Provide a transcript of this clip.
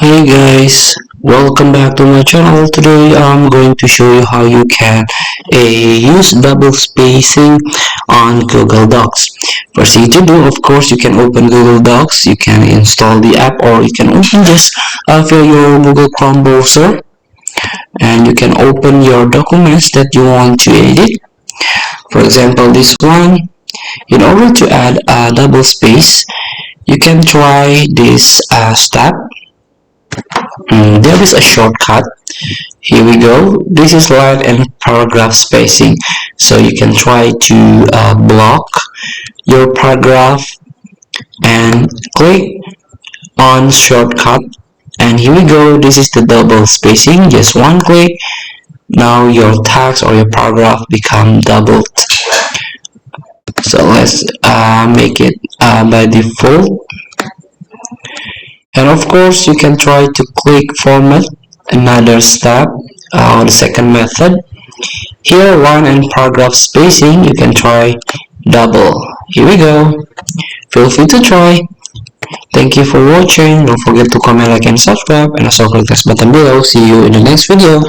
Hi guys, welcome back to my channel. Today I'm going to show you how you can use double spacing on Google Docs. First thing to do, of course, you can open Google Docs, you can install the app, or you can open just fill your Google Chrome browser, and you can open your documents that you want to edit. For example, this one. In order to add a double space, you can try this step. There is a shortcut. Here we go. This is line and paragraph spacing. So you can try to block your paragraph and click on shortcut. And here we go. This is the double spacing. Just one click. Now your text or your paragraph become doubled. So let's make it by default. And of course, you can try to click format, another step, on the second method. Here, line and paragraph spacing, you can try double. Here we go. Feel free to try. Thank you for watching. Don't forget to comment, like, and subscribe, and also click this button below. See you in the next video.